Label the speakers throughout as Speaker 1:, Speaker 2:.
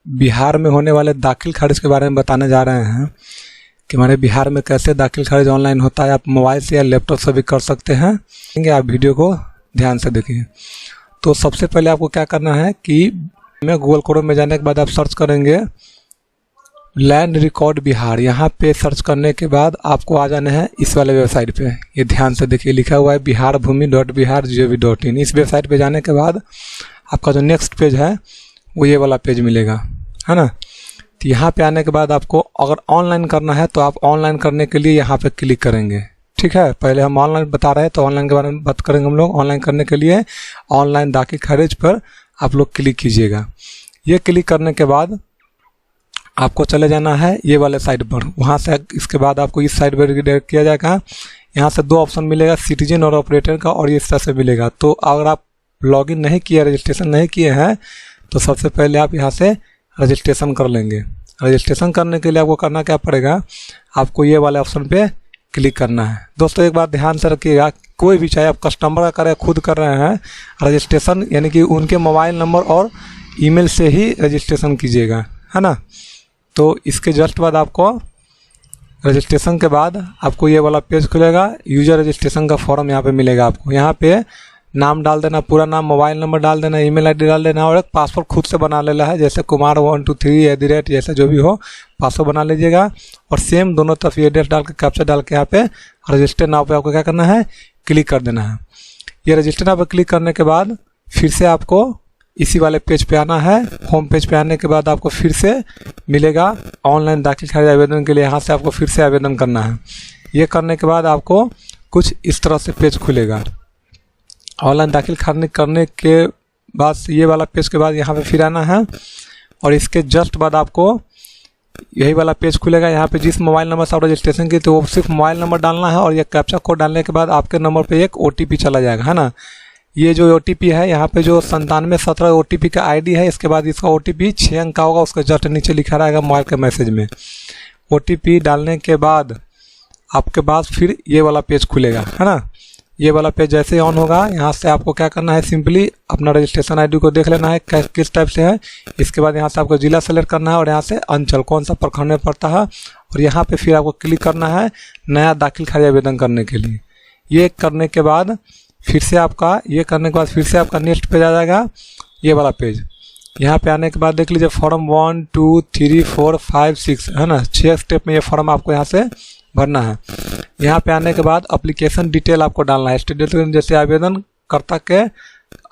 Speaker 1: बिहार में होने वाले दाखिल खारिज के बारे में बताने जा रहे हैं कि हमारे बिहार में कैसे दाखिल खारिज ऑनलाइन होता है। आप मोबाइल से या लैपटॉप से भी कर सकते हैं। आप वीडियो को ध्यान से देखिए। तो सबसे पहले आपको क्या करना है कि गूगल क्रोम में जाने के बाद आप सर्च करेंगे लैंड रिकॉर्ड बिहार। यहाँ पे सर्च करने के बाद आपको आ जाना है इस वाले वेबसाइट पे। ये ध्यान से देखिए, लिखा हुआ है biharbhumi.bihar.gov.in। इस वेबसाइट पे जाने के बाद आपका जो नेक्स्ट पेज है वो ये वाला पेज मिलेगा, है ना। तो यहाँ पे आने के बाद आपको अगर ऑनलाइन करना है तो आप ऑनलाइन करने के लिए यहाँ पे क्लिक करेंगे। ठीक है, पहले हम ऑनलाइन बता रहे हैं तो ऑनलाइन के बारे में बात करेंगे हम लोग। ऑनलाइन करने के लिए ऑनलाइन दाखिल खारिज पर आप लोग क्लिक कीजिएगा। ये क्लिक करने के बाद आपको चले जाना है ये वाले साइट पर। वहाँ से इसके बाद आपको इस साइट पर रिडायरेक्ट किया जाएगा। यहाँ से 2 ऑप्शन मिलेगा, सिटीजन और ऑपरेटर का, और इस तरह से मिलेगा। तो अगर आप लॉगिन नहीं किए, रजिस्ट्रेशन नहीं किए हैं तो सबसे पहले आप यहाँ से रजिस्ट्रेशन कर लेंगे। रजिस्ट्रेशन करने के लिए आपको करना क्या पड़ेगा, आपको ये वाले ऑप्शन पे क्लिक करना है। दोस्तों एक बात ध्यान से रखिएगा, कोई भी चाहे आप कस्टमर का करें खुद कर रहे हैं, रजिस्ट्रेशन यानी कि उनके मोबाइल नंबर और ईमेल से ही रजिस्ट्रेशन कीजिएगा, है ना। तो इसके जस्ट बाद आपको रजिस्ट्रेशन के बाद आपको ये वाला पेज खुलेगा। यूजर रजिस्ट्रेशन का फॉर्म यहाँ पे मिलेगा आपको। यहाँ पे नाम डाल देना, पूरा नाम, मोबाइल नंबर डाल देना, ईमेल आईडी डाल देना, और एक पासवर्ड खुद से बना लेना है, जैसे kumar123 जैसे जो भी हो पासवर्ड बना लीजिएगा। और सेम दोनों तरफ ये एड्रेस डाल के कैप्चा डाल के यहाँ पे रजिस्टर नाउ पे आपको क्या करना है, क्लिक कर देना है। ये रजिस्टर नाउ पे क्लिक करने के बाद फिर से आपको इसी वाले पेज पे आना है। होम पेज पे आने के बाद आपको फिर से मिलेगा ऑनलाइन दाखिल खारिज आवेदन के लिए। यहाँ से आपको फिर से आवेदन करना है। ये करने के बाद आपको कुछ इस तरह से पेज खुलेगा। ऑनलाइन दाखिल खारिज करने के बाद ये वाला पेज के बाद यहाँ पे फिर आना है, और इसके जस्ट बाद आपको यही वाला पेज खुलेगा। यहाँ पे जिस मोबाइल नंबर से आप रजिस्ट्रेशन की तो वो सिर्फ मोबाइल नंबर डालना है, और ये कैप्चा कोड डालने के बाद आपके नंबर पे एक OTP चला जाएगा, है ना। ये जो OTP है यहाँ पे जो 9717 OTP का ID है, इसके बाद इसका OTP 6 अंक का होगा, उसका जस्ट नीचे लिखा रहेगा मोबाइल के मैसेज में। OTP डालने के बाद आपके पास फिर ये वाला पेज खुलेगा, है ना। ये वाला पेज जैसे ही ऑन होगा, यहाँ से आपको क्या करना है, सिंपली अपना रजिस्ट्रेशन ID को देख लेना है किस टाइप से है। इसके बाद यहाँ से आपको जिला सेलेक्ट करना है, और यहाँ से अंचल कौन सा प्रखंड में पड़ता है, और यहाँ पे फिर आपको क्लिक करना है नया दाखिल खारिज आवेदन करने के लिए। ये करने के बाद फिर से आपका नेक्स्ट पेज आ जाएगा, ये वाला पेज। यहाँ पे आने के बाद देख लीजिए फॉर्म 1 2 3 4 5 6, है ना। 6 स्टेप में ये फॉर्म आपको यहाँ से भरना है। यहाँ पे आने के बाद एप्लीकेशन डिटेल आपको डालना है। स्टूडेंट जैसे आवेदनकर्ता के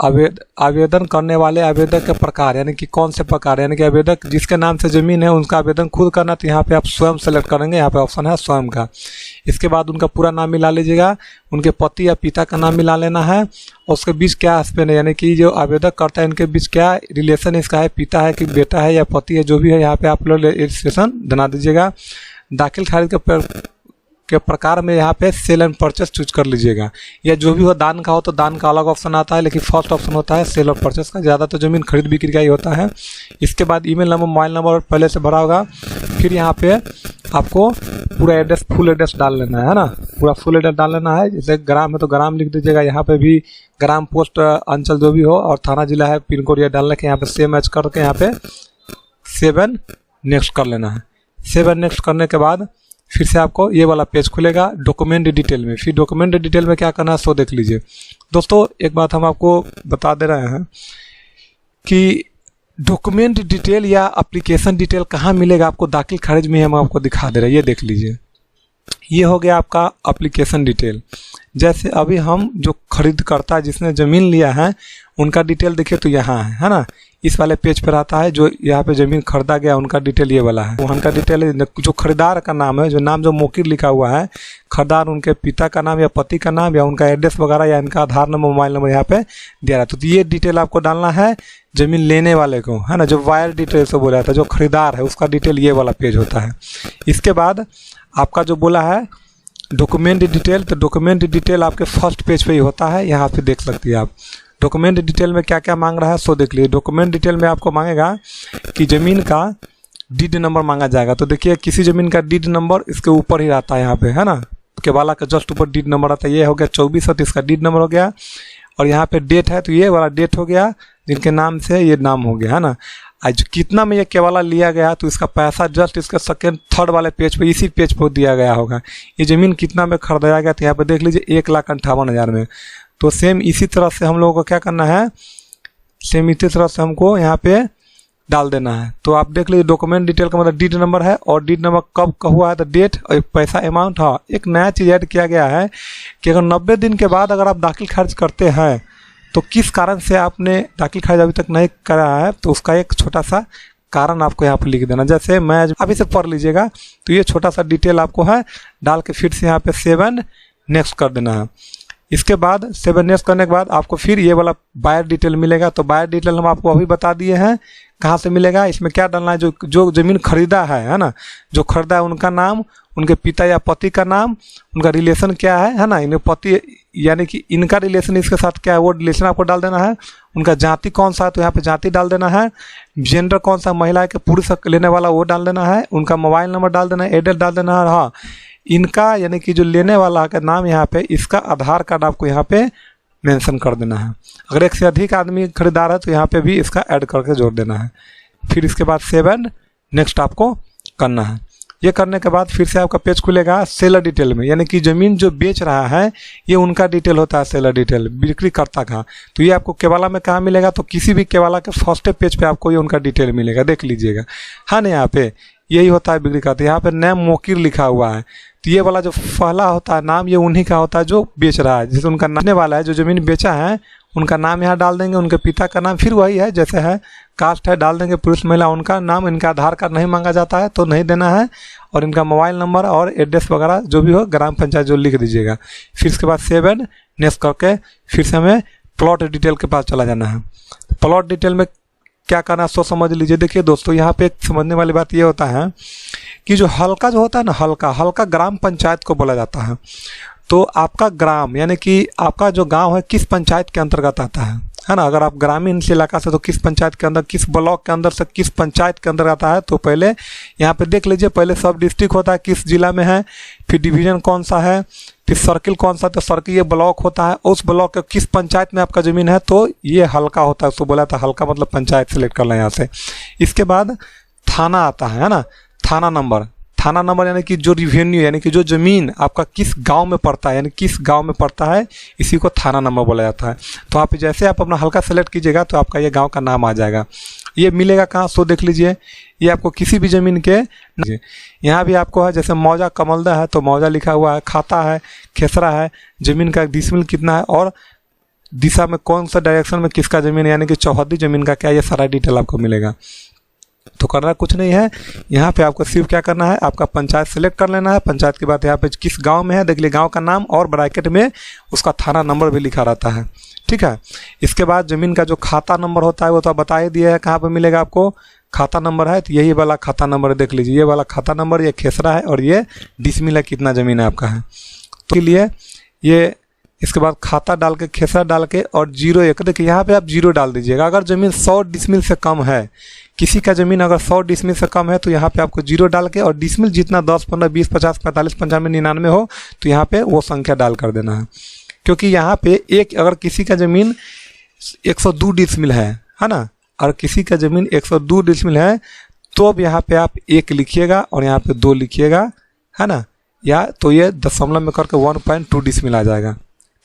Speaker 1: आवेदन करने वाले आवेदक के प्रकार, यानी कि कौन से प्रकार, यानी कि आवेदक जिसके नाम से ज़मीन है उनका आवेदन खुद करना, तो यहाँ पे आप स्वयं सेलेक्ट करेंगे। यहाँ पे ऑप्शन है स्वयं का। इसके बाद उनका पूरा नाम मिला लीजिएगा, उनके पति या पिता का नाम मिला लेना है, और उसके बीच क्या हस्बैंड है, यानी कि जो आवेदक करता है इनके बीच क्या रिलेशन इसका है, पिता है कि बेटा है या पति है, जो भी है यहाँ पे आप लोग रजिस्ट्रेशन बना दीजिएगा। दाखिल खारिज के प्रकार में यहाँ पे सेल एंड परचेस चूज कर लीजिएगा, या जो भी हो, दान का हो तो दान का अलग ऑप्शन आता है, लेकिन फर्स्ट ऑप्शन होता है सेल और परचेस का। ज़्यादा तो जमीन खरीद बिक्री का ही होता है। इसके बाद ईमेल नंबर, मोबाइल नंबर पहले से भरा होगा। फिर यहाँ पे आपको पूरा एड्रेस, फुल एड्रेस डाल लेना है ना। पूरा फुल एड्रेस डाल लेना है। जैसे ग्राम है तो ग्राम लिख दीजिएगा, यहाँ पे भी ग्राम, पोस्ट, अंचल जो भी हो, और थाना जिला है, पिन कोड ये डालने के यहाँ पे सेव मैच करके यहाँ पे सेव एंड नेक्स्ट कर लेना है। सेव एंड नेक्स्ट करने के बाद फिर से आपको ये वाला पेज खुलेगा डॉक्यूमेंट डिटेल में। फिर डॉक्यूमेंट डिटेल में क्या करना है सो देख लीजिए। दोस्तों एक बात हम आपको बता दे रहे हैं कि डॉक्यूमेंट डिटेल या एप्लीकेशन डिटेल कहाँ मिलेगा आपको, दाखिल खारिज में हम आपको दिखा दे रहे हैं। ये देख लीजिए, ये हो गया आपका एप्लीकेशन डिटेल। जैसे अभी हम जो खरीद करता है, जिसने ज़मीन लिया है, उनका डिटेल देखिए तो यहाँ है ना। इस वाले पेज पर आता है जो यहाँ पे ज़मीन खरीदा गया, उनका डिटेल ये वाला है। उनका डिटेल जो खरीदार का नाम है, जो नाम जो मोकिर लिखा हुआ है, खरीदार उनके पिता का नाम या पति का नाम या उनका एड्रेस वगैरह या इनका आधार नंबर, मोबाइल नंबर यहाँ पे दिया रहा है। तो ये डिटेल आपको डालना है ज़मीन लेने वाले को, है ना। जो वायर डिटेल से बोला था, जो खरीदार है उसका डिटेल ये वाला पेज होता है। इसके बाद आपका जो बोला है डॉक्यूमेंट डिटेल, तो डॉक्यूमेंट डिटेल आपके फर्स्ट पेज पे ही होता है। यहाँ पे देख सकती है आप डॉक्यूमेंट डिटेल में क्या क्या मांग रहा है सो देख लीजिए। डॉक्यूमेंट डिटेल में आपको मांगेगा कि ज़मीन का डीड नंबर मांगा जाएगा। तो देखिए किसी ज़मीन का डीड नंबर इसके ऊपर ही रहता है यहाँ पे, है ना। केवाला का जस्ट ऊपर डीड नंबर आता है। ये हो गया 24 है तो इसका डीड नंबर हो गया। और यहाँ पे डेट है तो ये वाला डेट हो गया, जिनके नाम से ये नाम हो गया, है ना। आज कितना में ये केवाला लिया गया तो इसका पैसा जस्ट इसका सेकेंड थर्ड वाले पेज पे, इसी पेज पर दिया गया होगा। ये ज़मीन कितना में खरीदाया गया तो यहाँ पे देख लीजिए 1,58,000 में। तो सेम इसी तरह से हम लोगों को क्या करना है, सेम इसी तरह से हमको यहाँ पे डाल देना है। तो आप देख लीजिए डॉक्यूमेंट डिटेल का मतलब डीड नंबर है, और डीड नंबर कब का हुआ है तो डेट और पैसा अमाउंट। हाँ, एक नया चीज़ ऐड किया गया है कि अगर 90 दिन के बाद अगर आप दाखिल खारिज करते हैं तो किस कारण से आपने दाखिल खारिज अभी तक नहीं करा है, तो उसका एक छोटा सा कारण आपको यहाँ पर लिख देना। जैसे मैं अभी से पढ़ लीजिएगा, तो ये छोटा सा डिटेल आपको है डाल के फिर से यहाँ पे 7 नेक्स्ट कर देना है। इसके बाद 7 नेक्स्ट करने के बाद आपको फिर ये वाला बायर डिटेल मिलेगा। तो बायर डिटेल हम आपको अभी बता दिए हैं कहाँ से मिलेगा। इसमें क्या डालना है, जो ज़मीन खरीदा है ना, जो खरीदा है उनका नाम, उनके पिता या पति का नाम, उनका रिलेशन क्या है ना, इनके पति यानी कि इनका रिलेशन इसके साथ क्या है वो रिलेशन आपको डाल देना है। उनका जाति कौन सा है तो यहाँ पे जाति डाल देना है। जेंडर कौन सा, महिला के पुरुष लेने वाला वो डाल देना है। उनका मोबाइल नंबर डाल देना है, एड्रेस डाल देना है। हाँ, इनका यानी कि जो लेने वाला का नाम यहाँ पे, इसका आधार कार्ड आपको यहाँ पे मेंशन कर देना है। अगर एक से अधिक आदमी खरीदार है तो यहाँ पे भी इसका ऐड करके जोड़ देना है। फिर इसके बाद 7 नेक्स्ट आपको करना है। ये करने के बाद फिर से आपका पेज खुलेगा सेलर डिटेल में, यानी कि ज़मीन जो बेच रहा है ये उनका डिटेल होता है, सेलर डिटेल, बिक्रीकर्ता का। तो ये आपको केवाला में कहाँ मिलेगा, तो किसी भी केवाला के फर्स्ट पेज पे आपको ये उनका डिटेल मिलेगा, देख लीजिएगा। हाँ ना, यहाँ पे यही होता है बिक्रीकर्ता। यहाँ पे नाम मोकिर लिखा हुआ है, तो ये वाला जो पहला होता है नाम ये उन्हीं का होता है जो बेच रहा है, जैसे उनका नामने वाला है जो ज़मीन बेचा है उनका नाम यहाँ डाल देंगे। उनके पिता का नाम फिर वही है जैसे है, कास्ट है डाल देंगे, पुरुष महिला उनका नाम। इनका आधार कार्ड नहीं मांगा जाता है तो नहीं देना है, और इनका मोबाइल नंबर और एड्रेस वगैरह जो भी हो ग्राम पंचायत जो लिख दीजिएगा। फिर इसके बाद 7 नेक्स्ट करके फिर से हमें प्लॉट डिटेल के पास चला जाना है। प्लॉट डिटेल में क्या करना है सोच समझ लीजिए। देखिए दोस्तों, यहाँ पे एक समझने वाली बात ये होता है कि जो हल्का जो होता है ना, हल्का ग्राम पंचायत को बोला जाता है। तो आपका ग्राम यानी कि आपका जो गांव है किस पंचायत के अंतर्गत आता है ना। अगर आप ग्रामीण इलाका से तो किस पंचायत के अंदर, किस ब्लॉक के अंदर से किस पंचायत के अंदर आता है। तो पहले यहाँ पे देख लीजिए, पहले सब डिस्ट्रिक्ट होता है किस जिला में है, फिर डिवीजन कौन सा है, फिर सर्किल कौन सा, तो सर्किल ये ब्लॉक होता है, उस ब्लॉक के किस पंचायत में आपका ज़मीन है तो ये हल्का होता है। उसको बोला था हल्का मतलब पंचायत सेलेक्ट करना है यहाँ से। इसके बाद थाना आता है ना, थाना नंबर यानी कि जो रिवेन्यू यानी कि जो ज़मीन आपका किस गांव में पड़ता है, यानी किस गांव में पड़ता है, इसी को थाना नंबर बोला जाता है। तो आप जैसे आप अपना हल्का सेलेक्ट कीजिएगा तो आपका ये गांव का नाम आ जाएगा। ये मिलेगा कहाँ, सो देख लीजिए, ये आपको किसी भी ज़मीन के यहाँ भी आपको है, जैसे मौजा कमलदा है तो मौजा लिखा हुआ है, खाता है, खेसरा है, ज़मीन का डिसमिल कितना है, और दिशा में कौन सा डायरेक्शन में किसका ज़मीन यानी कि चौहद्दी ज़मीन का क्या, ये सारा डिटेल आपको मिलेगा। तो करना कुछ नहीं है, यहाँ पे आपको सिर्फ क्या करना है, आपका पंचायत सेलेक्ट कर लेना है। पंचायत के बाद यहाँ पे किस गांव में है देख लीजिए, गांव का नाम और ब्रैकेट में उसका थाना नंबर भी लिखा रहता है, ठीक है। इसके बाद ज़मीन का जो खाता नंबर होता है वो तो आप बता ही दिया है कहाँ पे मिलेगा आपको, खाता नंबर है तो यही वाला खाता नंबर देख लीजिए, ये वाला खाता नंबर, ये खेसरा है और ये डिसमिल है कितना ज़मीन है आपका है। तो इसलिए ये इसके बाद खाता डाल के, खेसरा डाल के और 01 देखिए यहाँ पे आप 0 डाल दीजिएगा। अगर ज़मीन 100 डिसमिल से कम है, किसी का ज़मीन अगर 100 डिसमिल से कम है तो यहाँ पे आपको 0 डाल के, और डिसमिल जितना 10, 15, 20, 50, 45, 95, 99 हो तो यहाँ पे वो संख्या डाल कर देना है। क्योंकि यहाँ पे एक अगर किसी का ज़मीन 102 डिसमिल है ना, और किसी का ज़मीन 102 डिसमिल है तो अब यहाँ पे आप 1 लिखिएगा और यहाँ पे 2 लिखिएगा, है ना, या तो ये दशमलव में करके 1.2 डिसमिल आ जाएगा,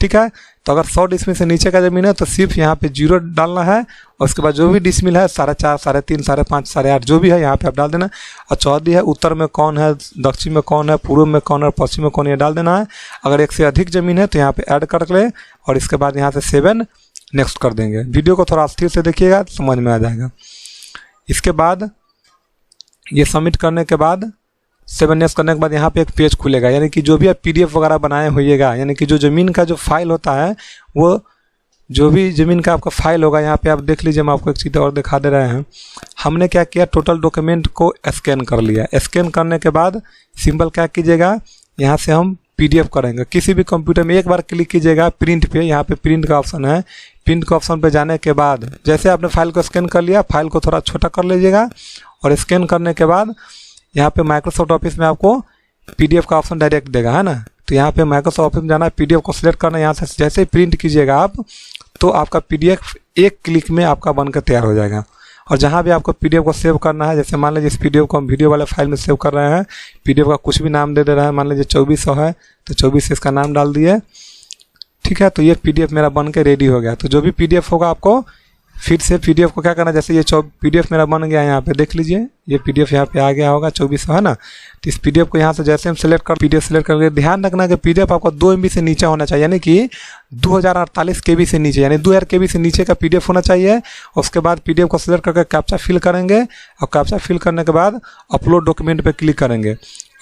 Speaker 1: ठीक है। तो अगर 100 डिसमिल से नीचे का ज़मीन है तो सिर्फ यहाँ पे 0 डालना है, और उसके बाद जो भी डिसमिल है 4.5, 3.5, 5.5, 8.5 जो भी है यहाँ पे आप डाल देना। और चौहद्दी है, उत्तर में कौन है, दक्षिण में कौन है, पूर्व में कौन है, पश्चिम में कौन है, ये डाल देना है। अगर 1 से अधिक ज़मीन है तो यहाँ पे ऐड कर ले, और इसके बाद यहाँ से 7 नेक्स्ट कर देंगे। वीडियो को थोड़ा स्थिर से देखिएगा समझ में आ जाएगा। इसके बाद ये सबमिट करने के बाद 7 नेक्स्ट करने के बाद यहाँ पे एक पेज खुलेगा, यानी कि जो भी आप PDF वगैरह बनाए होइएगा, यानी कि जो ज़मीन का जो फाइल होता है वो जो भी ज़मीन का आपका फाइल होगा, यहाँ पे आप देख लीजिए, हम आपको एक चीज़ और दिखा दे रहे हैं। हमने क्या किया, टोटल डॉक्यूमेंट को स्कैन कर लिया। स्कैन करने के बाद सिंपल क्या कीजिएगा, यहाँ से हम PDF करेंगे। किसी भी कंप्यूटर में एक बार क्लिक कीजिएगा प्रिंट पे, यहाँ पे प्रिंट का ऑप्शन है। प्रिंट के ऑप्शन पे जाने के बाद जैसे आपने फाइल को स्कैन कर लिया, फाइल को थोड़ा छोटा कर लीजिएगा, और स्कैन करने के बाद यहाँ पे माइक्रोसॉफ्ट ऑफिस में आपको PDF का ऑप्शन डायरेक्ट देगा, है ना। तो यहाँ पे माइक्रोसॉफ्ट ऑफिस में जाना है, PDF को सिलेक्ट करना है। यहाँ से जैसे ही प्रिंट कीजिएगा आप तो आपका PDF एक क्लिक में आपका बनकर तैयार हो जाएगा। और जहाँ भी आपको PDF को सेव करना है, जैसे मान लीजिए इस PDF को हम वीडियो वाले फाइल में सेव कर रहे हैं, PDF का कुछ भी नाम दे रहा है, मान लीजिए 2400 है तो 2400 इसका नाम डाल दिए, ठीक है। तो ये PDF मेरा बन के रेडी हो गया। तो जो भी PDF होगा आपको फिर से PDF को क्या करना, जैसे ये PDF मेरा बन गया, यहाँ पे देख लीजिए ये PDF यहाँ पे आ गया होगा 2400 है ना। तो इस PDF को यहाँ से जैसे हम सेलेक्ट कर PDF सेलेक्ट करके ध्यान रखना कि PDF आपको 2 MB से नीचे होना चाहिए, यानी कि 2048 KB से नीचे, यानी 2000 KB से नीचे का PDF होना चाहिए। उसके बाद PDF को सिलेक्ट करके कैप्चा फिल करेंगे और कैप्चा फिल करने के बाद अपलोड डॉक्यूमेंट पर क्लिक करेंगे।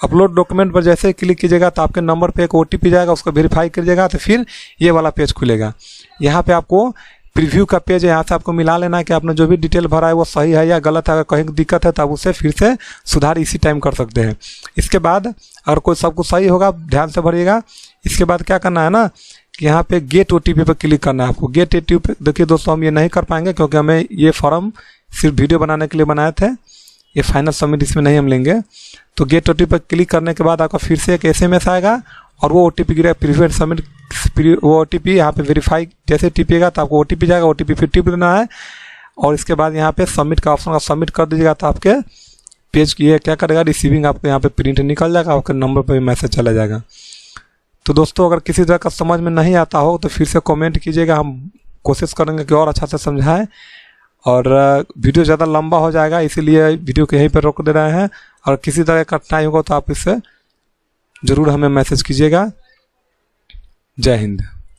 Speaker 1: अपलोड डॉक्यूमेंट पर जैसे ही क्लिक कीजिएगा तो आपके नंबर पे एक OTP जाएगा, उसको वेरीफाई कीजिएगा तो फिर ये वाला पेज खुलेगा। यहाँ पे आपको प्रीव्यू का पेज है, यहाँ से आपको मिला लेना है कि आपने जो भी डिटेल भरा है वो सही है या गलत है। अगर कहीं दिक्कत है तो आप उसे फिर से सुधार इसी टाइम कर सकते हैं। इसके बाद अगर कोई सब कुछ सही होगा ध्यान से भरिएगा। इसके बाद क्या करना है ना कि यहाँ पे गेट OTP पर क्लिक करना है आपको। गेट OTP देखिए दोस्तों, हम ये नहीं कर पाएंगे क्योंकि हमें ये फॉर्म सिर्फ वीडियो बनाने के लिए बनाए थे, ये फाइनल सबमिट इसमें नहीं हम लेंगे। तो गेट OTP पर क्लिक करने के बाद आपका फिर से एक SMS आएगा और वो OTP गिरा प्रीव्यू सबमिट, वो OTP यहाँ पे वेरीफाई जैसे टिपिएगा तो आपको OTP जाएगा, OTP फिर टिप देना है और इसके बाद यहाँ पे सबमिट का ऑप्शन का सबमिट कर दीजिएगा तो आपके पेज की ये क्या करेगा, रिसीविंग आपको यहाँ पे प्रिंट निकल जाएगा, आपके नंबर पर मैसेज चला जाएगा। तो दोस्तों अगर किसी तरह का समझ में नहीं आता हो तो फिर से कमेंट कीजिएगा, हम कोशिश करेंगे कि और अच्छा से समझाएं। और वीडियो ज़्यादा लंबा हो जाएगा इसीलिए वीडियो को यहीं पर रोक दे रहे हैं। और किसी तरह का कठिनाई होगा तो आप इससे ज़रूर हमें मैसेज कीजिएगा। जय हिंद।